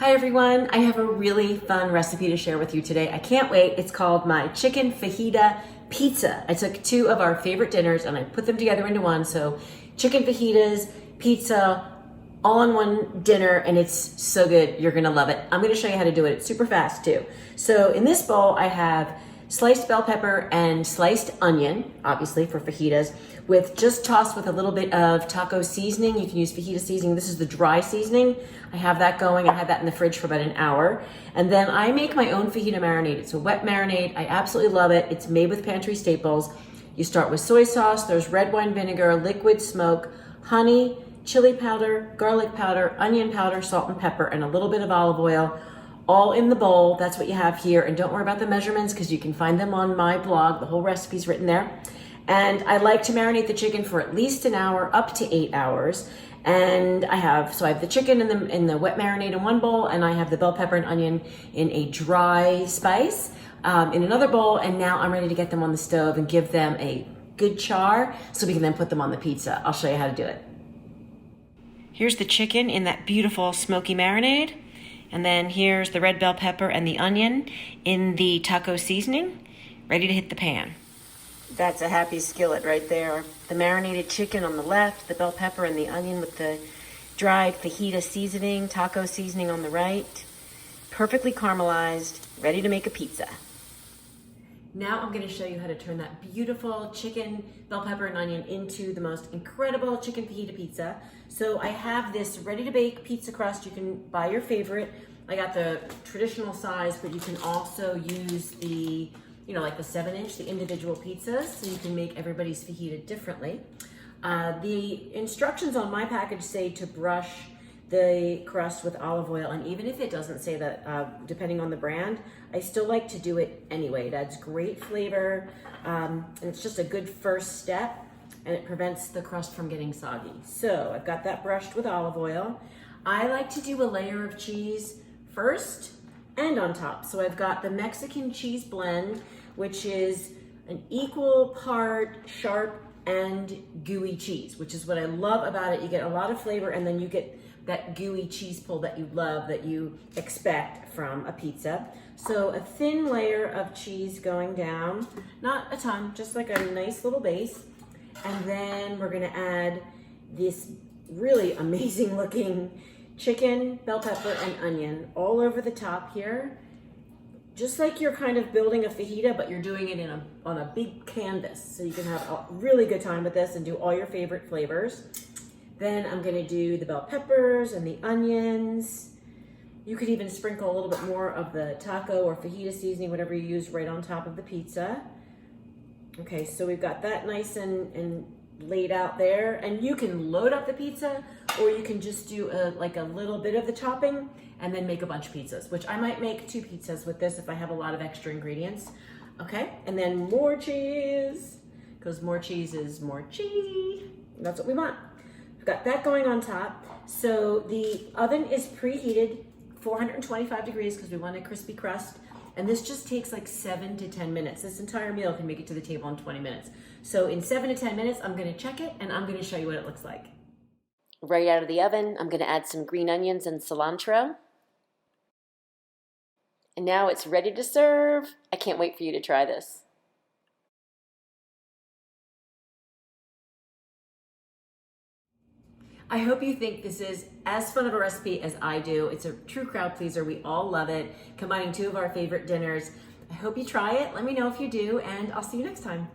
Hi everyone, I have a really fun recipe to share with you today. I can't wait. It's called my chicken fajita pizza. I took two of our favorite dinners and I put them together into one. So chicken fajitas, pizza, all in one dinner, and it's so good. You're gonna love it. I'm gonna show you how to do it. It's super fast too. So in this bowl, I have sliced bell pepper and sliced onion, obviously for fajitas, with just tossed with a little bit of taco seasoning. You can use fajita seasoning. This is the dry seasoning. I have that going. I had that in the fridge for about an hour. And then I make my own fajita marinade. It's a wet marinade. I absolutely love it. It's made with pantry staples. You start with soy sauce. There's red wine vinegar, liquid smoke, honey, chili powder, garlic powder, onion powder, salt and pepper, and a little bit of olive oil, all in the bowl. That's what you have here. And don't worry about the measurements because you can find them on my blog. The whole recipe's written there. And I like to marinate the chicken for at least an hour, up to 8 hours. And I have the chicken in the wet marinade in one bowl, and I have the bell pepper and onion in a dry spice in another bowl. And now I'm ready to get them on the stove and give them a good char so we can then put them on the pizza. I'll show you how to do it. Here's the chicken in that beautiful smoky marinade. And then here's the red bell pepper and the onion in the taco seasoning, ready to hit the pan. That's a happy skillet right there. The marinated chicken on the left, the bell pepper and the onion with the dried fajita seasoning, taco seasoning on the right. Perfectly caramelized, ready to make a pizza. Now I'm going to show you how to turn that beautiful chicken, bell pepper and onion into the most incredible chicken fajita pizza. So I have this ready to bake pizza crust. You can buy your favorite. I got the traditional size, but you can also use the, like the 7-inch, the individual pizzas, so you can make everybody's fajita differently. The instructions on my package say to brush the crust with olive oil, and even if it doesn't say that, depending on the brand, I still like to do it anyway. It adds great flavor, and it's just a good first step, and it prevents the crust from getting soggy. So I've got that brushed with olive oil. I like to do a layer of cheese first and on top. So I've got the Mexican cheese blend, which is an equal part sharp and gooey cheese, which is what I love about it. You get a lot of flavor, and then you get that gooey cheese pull that you love, that you expect from a pizza. So a thin layer of cheese going down, not a ton, just like a nice little base. And then we're gonna add this really amazing looking chicken, bell pepper, and onion all over the top here. Just like you're kind of building a fajita, but you're doing it on a big canvas. So you can have a really good time with this and do all your favorite flavors. Then I'm gonna do the bell peppers and the onions. You could even sprinkle a little bit more of the taco or fajita seasoning, whatever you use, right on top of the pizza. Okay, so we've got that nice and laid out there. And you can load up the pizza, or you can just do like a little bit of the topping and then make a bunch of pizzas, which I might make 2 pizzas with this if I have a lot of extra ingredients. Okay, and then more cheese, because more cheese is more cheese. That's what we want. We've got that going on top. So the oven is preheated, 425 degrees, because we want a crispy crust. And this just takes like 7 to 10 minutes. This entire meal can make it to the table in 20 minutes. So in 7 to 10 minutes, I'm gonna check it and I'm gonna show you what it looks like. Right out of the oven, I'm gonna add some green onions and cilantro. And now it's ready to serve. I can't wait for you to try this. I hope you think this is as fun of a recipe as I do. It's a true crowd pleaser. We all love it, combining 2 of our favorite dinners. I hope you try it. Let me know if you do, and I'll see you next time.